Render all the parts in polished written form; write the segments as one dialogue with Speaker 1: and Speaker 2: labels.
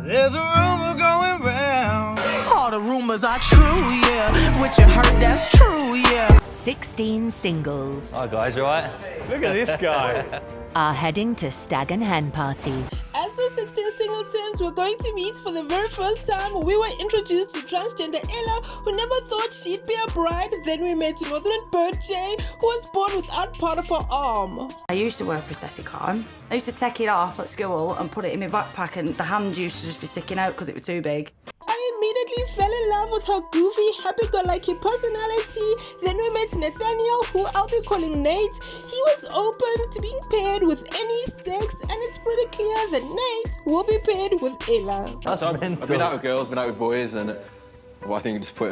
Speaker 1: There's a rumor going round.
Speaker 2: All the rumors are true, yeah. What you heard, that's true, yeah.
Speaker 3: 16 singles
Speaker 4: Hi guys, you alright?
Speaker 1: Look at this guy.
Speaker 3: are heading to stag and hen parties.
Speaker 5: As the 16 singletons were going to meet for the very first time, we were introduced to transgender Ella, who never thought she'd be a bride. Then we met Northern Bird Jay, who was born without part of her arm.
Speaker 6: I used to wear a prosthetic arm. I used to take it off at school and put it in my backpack, and the hand used to just be sticking out because it was too big.
Speaker 5: I immediately fell in love with her goofy, happy-go-lucky personality. Then we met Nathaniel, who I'll be calling Nate. He was open to being paired with any sex, and it's pretty clear that Nate will be paired with Ella.
Speaker 4: I've
Speaker 7: been out with girls, been out with boys, and I think I just put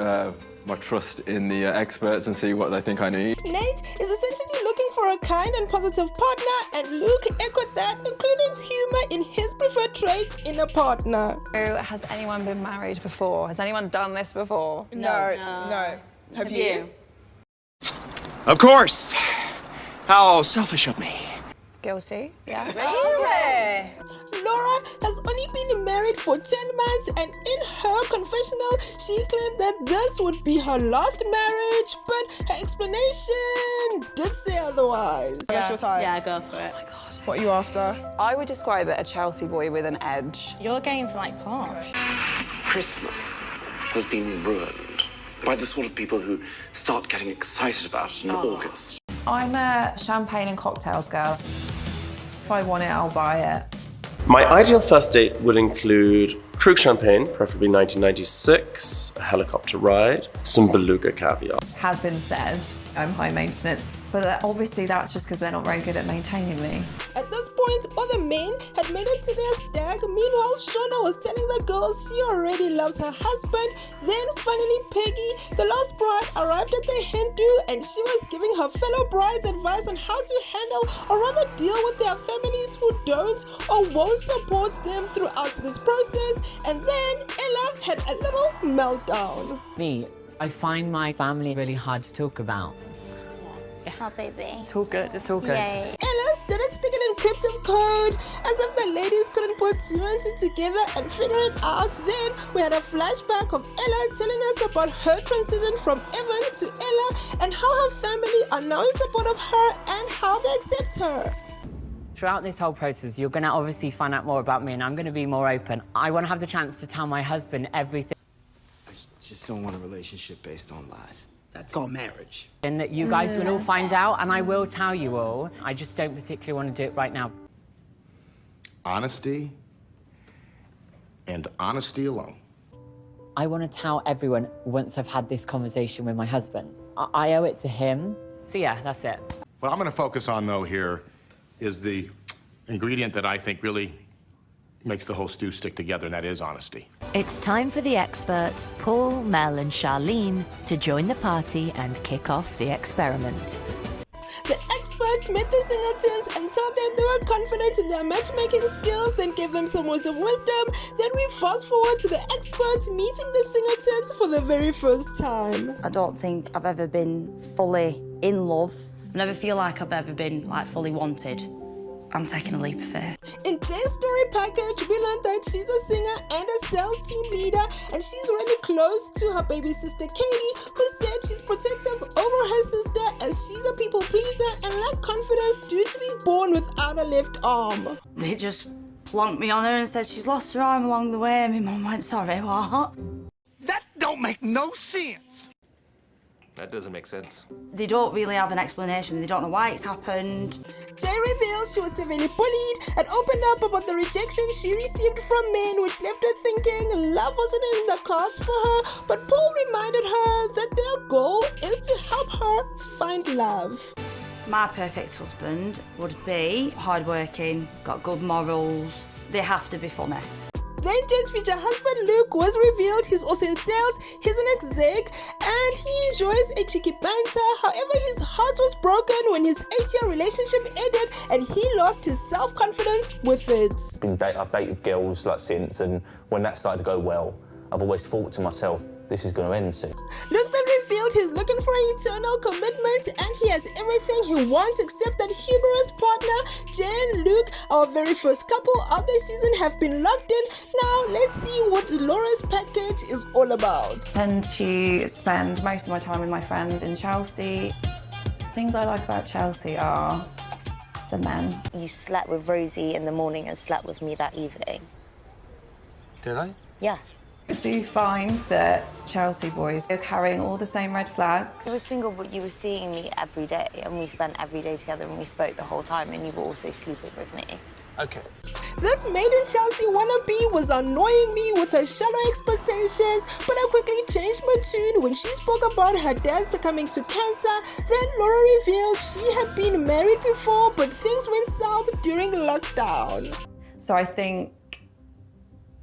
Speaker 7: my trust in the experts and see what they think I need.
Speaker 5: Nate is essentially looking for a kind and positive partner, and Luke echoed that, including humor in his preferred traits in a partner.
Speaker 8: Has anyone been married before? Has anyone done this before?
Speaker 5: No. Have you?
Speaker 9: Of course. How selfish of me.
Speaker 8: Guilty? Yeah.
Speaker 5: Laura has only been married for 10 months, and in her confessional, she claimed that this would be her last marriage, but her explanation did say otherwise.
Speaker 8: That's your type?
Speaker 10: Yeah, go for it.
Speaker 8: Oh my God.
Speaker 10: What are you after?
Speaker 8: I would describe it a Chelsea boy with an edge.
Speaker 10: You're going for like posh.
Speaker 11: Christmas has been ruined by the sort of people who start getting excited about it in August.
Speaker 8: I'm a champagne and cocktails girl. If I want it, I'll buy it.
Speaker 12: My ideal first date would include Krug champagne, preferably 1996, a helicopter ride, some beluga caviar.
Speaker 8: Has been said, I'm high maintenance, but obviously that's just because they're not very good at maintaining me.
Speaker 5: At this point, all the men had made it to their stag. Meanwhile, Shona was telling the girls she already loves her husband. Then, finally, Peggy, the last bride, arrived at the hen do, and she was giving her fellow brides advice on how to handle or rather deal with their families who don't or won't support them throughout this process. And then Ella had a little meltdown.
Speaker 13: Me, I find my family really hard to talk about.
Speaker 10: Oh, baby.
Speaker 13: It's all good, it's all good.
Speaker 10: Yay.
Speaker 5: Ella started speaking in cryptic code, as if the ladies couldn't put two and two together and figure it out. Then we had a flashback of Ella telling us about her transition from Evan to Ella and how her family are now in support of her and how they accept her.
Speaker 13: Throughout this whole process, you're going to obviously find out more about me, and I'm going to be more open. I want to have the chance to tell my husband everything.
Speaker 14: I just don't want a relationship based on lies. That's called marriage.
Speaker 13: And that you guys will all find out, and I will tell you all. I just don't particularly want to do it right now.
Speaker 9: Honesty and honesty alone.
Speaker 13: I want to tell everyone once I've had this conversation with my husband. I owe it to him. So yeah, that's it.
Speaker 9: What I'm going to focus on, though, here is the ingredient that I think really makes the whole stew stick together, and that is honesty.
Speaker 3: It's time for the experts, Paul, Mel and Charlene, to join the party and kick off the experiment.
Speaker 5: The experts met the singletons and told them they were confident in their matchmaking skills, then gave them some words of wisdom. Then we fast forward to the experts meeting the singletons for the very first time.
Speaker 6: I don't think I've ever been fully in love. I never feel like I've ever been like fully wanted. I'm taking a leap of faith.
Speaker 5: In Jay's story package, we learned that she's a singer and a sales team leader, and she's really close to her baby sister Katie, who said she's protective over her sister as she's a people pleaser and lacked confidence due to being born without a left arm.
Speaker 6: They just plonked me on her and said she's lost her arm along the way, and my mum went, sorry, what?
Speaker 9: That don't make no sense.
Speaker 4: That doesn't make sense.
Speaker 6: They don't really have an explanation. They don't know why it's happened.
Speaker 5: Jay revealed she was severely bullied and opened up about the rejection she received from men, which left her thinking love wasn't in the cards for her. But Paul reminded her that their goal is to help her find love.
Speaker 6: My perfect husband would be hardworking, got good morals. They have to be funny.
Speaker 5: Then Jay's future husband Luke was revealed. He's also in sales, he's an exec, and he enjoys a cheeky banter. However, his heart was broken when his 8-year relationship ended and he lost his self-confidence with it.
Speaker 4: I've dated girls like since, and when that started to go well, I've always thought to myself, this is going to end soon.
Speaker 5: Luke then revealed he's looking for an eternal commitment and he has everything he wants except that humorous partner. Jay and Luke, our very first couple of the season, have been locked in. Now let's see what Laura's package is all about.
Speaker 8: I tend to spend most of my time with my friends in Chelsea. Things I like about Chelsea are the men.
Speaker 15: You slept with Rosie in the morning and slept with me that evening.
Speaker 4: Did I?
Speaker 15: Yeah.
Speaker 8: I do find that Chelsea boys are carrying all the same red flags.
Speaker 15: You were single, but you were seeing me every day, and we spent every day together, and we spoke the whole time, and you were also sleeping with me.
Speaker 4: Okay.
Speaker 5: This maiden Chelsea wannabe was annoying me with her shallow expectations, but I quickly changed my tune when she spoke about her dad succumbing to cancer. Then Laura revealed she had been married before, but things went south during lockdown.
Speaker 8: So I think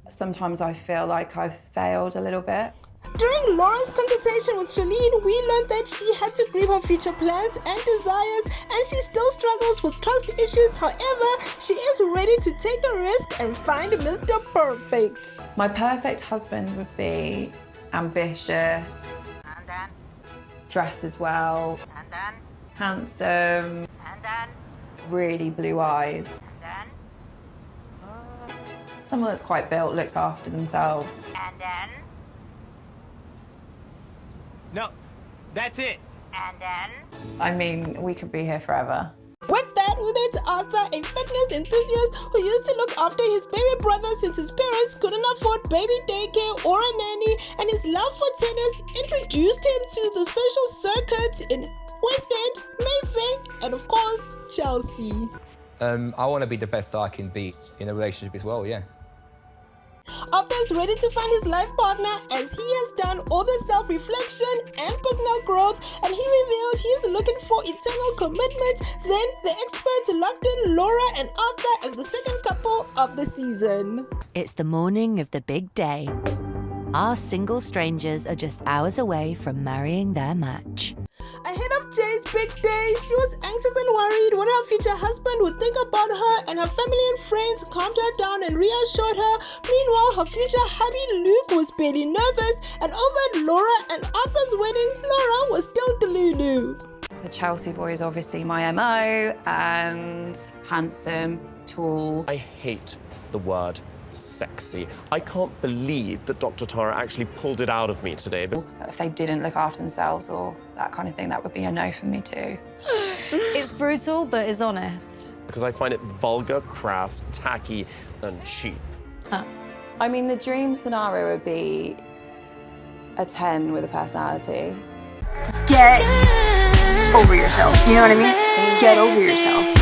Speaker 8: sometimes I feel like I've failed a little bit.
Speaker 5: During Laura's consultation with Shalene, we learned that she had to grieve her future plans and desires, and she still struggles with trust issues. However, she is ready to take a risk and find Mr. Perfect.
Speaker 8: My perfect husband would be ambitious,
Speaker 16: and then,
Speaker 8: dresses well,
Speaker 16: and then,
Speaker 8: handsome,
Speaker 16: and then,
Speaker 8: really blue eyes.
Speaker 16: and then,
Speaker 8: Someone that's quite built, looks after themselves.
Speaker 16: and then,
Speaker 1: No, that's it.
Speaker 16: and then.
Speaker 8: I mean, we could be here forever.
Speaker 5: With that, we met Arthur, a fitness enthusiast who used to look after his baby brother since his parents couldn't afford baby daycare or a nanny, and his love for tennis introduced him to the social circuit in West End, Mayfair, and of course, Chelsea.
Speaker 17: I want to be the best I can be in a relationship as well, yeah.
Speaker 5: Arthur is ready to find his life partner as he has done all the self-reflection and personal growth, and he revealed he is looking for eternal commitment. Then the experts locked in Laura and Arthur as the second couple of the season.
Speaker 3: It's the morning of the big day. Our single strangers are just hours away from marrying their match.
Speaker 5: Ahead of Jay's big day, she was anxious and worried what her future husband would think about her, and her family and friends calmed her down and reassured her. Meanwhile, her future hubby Luke was barely nervous, and over at Laura and Arthur's wedding, Laura was still delulu.
Speaker 8: The Chelsea boy is obviously my MO, and handsome, tall.
Speaker 12: I hate the word sexy. I can't believe that Dr. Tara actually pulled it out of me today. But
Speaker 8: If they didn't look after themselves or that kind of thing, that would be a no for me too.
Speaker 15: It's brutal, but it's honest.
Speaker 12: because I find it vulgar, crass, tacky, and cheap.
Speaker 8: I mean, the dream scenario would be a 10 with a personality.
Speaker 10: Get over yourself. You know what I mean? Get over yourself.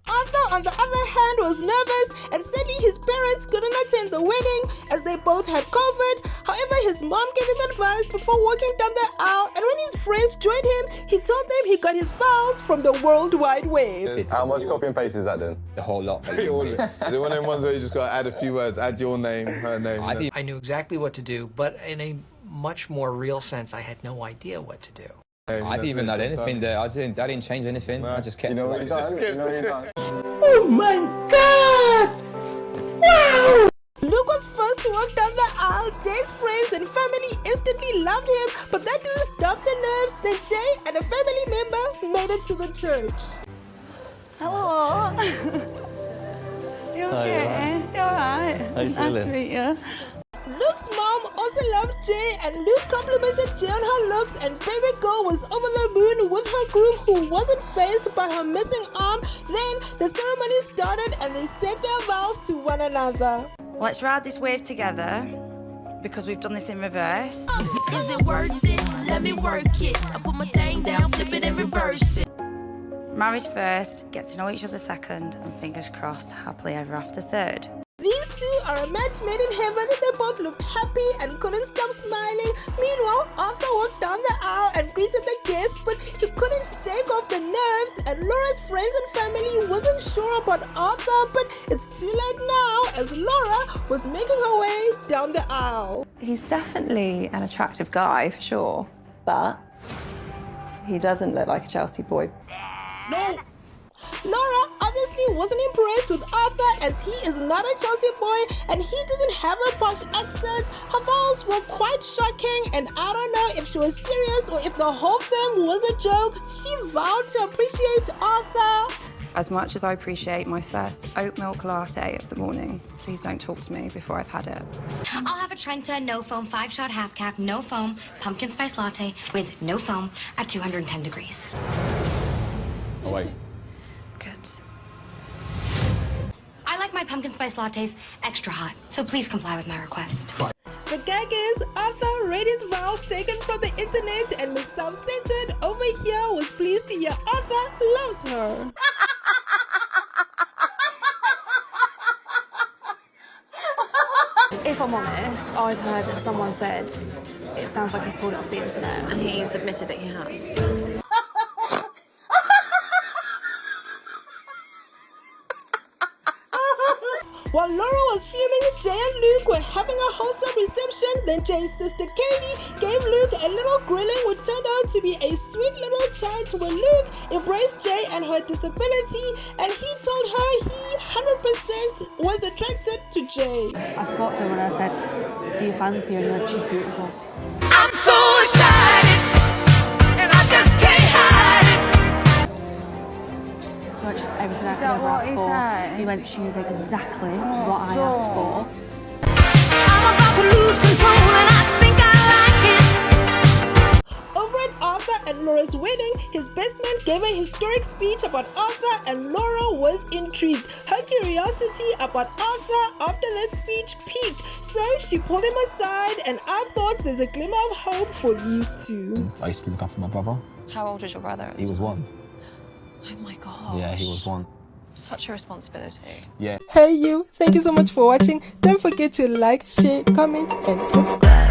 Speaker 5: Arthur, on the other hand, was nervous, and sadly his parents couldn't attend the wedding as they both had COVID. However, his mom gave him advice before walking down the aisle, and when his friends joined him, he told them he got his files from the World Wide Web.
Speaker 7: How much copy and paste is that then?
Speaker 17: The whole lot.
Speaker 7: Is it one of them ones where you just got to add a few words, add your name, her name?
Speaker 18: I knew exactly what to do, but in a much more real sense, I had no idea what to do.
Speaker 17: I didn't even know anything there. I didn't change anything. I just kept it.
Speaker 5: Oh my God! Wow! Luke was first to walk down the aisle. Jay's friends and family instantly loved him, but that didn't stop the nerves. Then Jay and a family member made it to the church.
Speaker 10: Hello. You okay? You alright?
Speaker 4: How you
Speaker 10: Nice
Speaker 4: feeling?
Speaker 10: to meet you.
Speaker 5: Luke's mom also loved Jay, and Luke complimented Jay on her looks, and baby girl was over the moon with her groom, who wasn't fazed by her missing arm. Then the ceremony started and they said their vows to one another.
Speaker 6: Let's ride this wave together because we've done this in reverse.
Speaker 2: Is it worth it? Let me work it. I put my thing down, flip it and reverse it.
Speaker 6: Married first, get to know each other second, and fingers crossed, happily ever after third.
Speaker 5: These two are a match made in heaven. They both looked happy and couldn't stop smiling. Meanwhile, Arthur walked down the aisle and greeted the guests, but he couldn't shake off the nerves, and Laura's friends and family wasn't sure about Arthur, but it's too late now as Laura was making her way down the aisle.
Speaker 8: He's definitely an attractive guy, for sure, but he doesn't look like a Chelsea boy.
Speaker 1: No!
Speaker 5: Laura obviously wasn't impressed with Arthur as he is not a Chelsea boy and he doesn't have a posh accent. Her vows were quite shocking and I don't know if she was serious or if the whole thing was a joke. She vowed to appreciate Arthur.
Speaker 8: As much as I appreciate my first oat milk latte of the morning, please don't talk to me before I've had it.
Speaker 19: I'll have a Trenta no foam 5-shot half cap, no foam, pumpkin spice latte with no foam at 210 degrees.
Speaker 17: Oh, wait.
Speaker 8: Good.
Speaker 19: I like my pumpkin spice lattes extra hot, so please comply with my request.
Speaker 5: The gag is Arthur read his vows taken from the internet and Miss Self-Centered over here was pleased to hear Arthur loves her.
Speaker 20: If I'm honest, I've heard that someone said it sounds like he's pulled it off the internet. And he's admitted that he has.
Speaker 5: While Laura was fuming, Jay and Luke were having a wholesome reception. Then Jay's sister Katie gave Luke a little grilling, which turned out to be a sweet little chat where Luke embraced Jay and her disability, and he told her he 100% was attracted to Jay.
Speaker 20: I spoke to him and I said, do you fancy her? And he went, she's beautiful.
Speaker 2: I'm so excited, and I just can't hide it.
Speaker 20: Not just everything I
Speaker 8: Is
Speaker 20: could
Speaker 8: that
Speaker 20: ever
Speaker 8: what
Speaker 20: ask
Speaker 8: he
Speaker 20: for.
Speaker 8: said?
Speaker 20: He went, she is exactly what I asked for.
Speaker 2: I'm about to lose control, and I think I like it.
Speaker 5: Over at Arthur and Laura's wedding, his best man gave a historic speech about Arthur and Laura was intrigued. Her curiosity about Arthur after that speech piqued, so she pulled him aside and I thought there's a glimmer of hope for these two.
Speaker 17: I used to look after my brother.
Speaker 8: How old is your brother?
Speaker 17: He was 1.
Speaker 20: Oh my god.
Speaker 17: Yeah, he was 1.
Speaker 20: Such a responsibility.
Speaker 17: Yeah.
Speaker 5: Hey you, thank you so much for watching. Don't forget to like, share, comment and subscribe.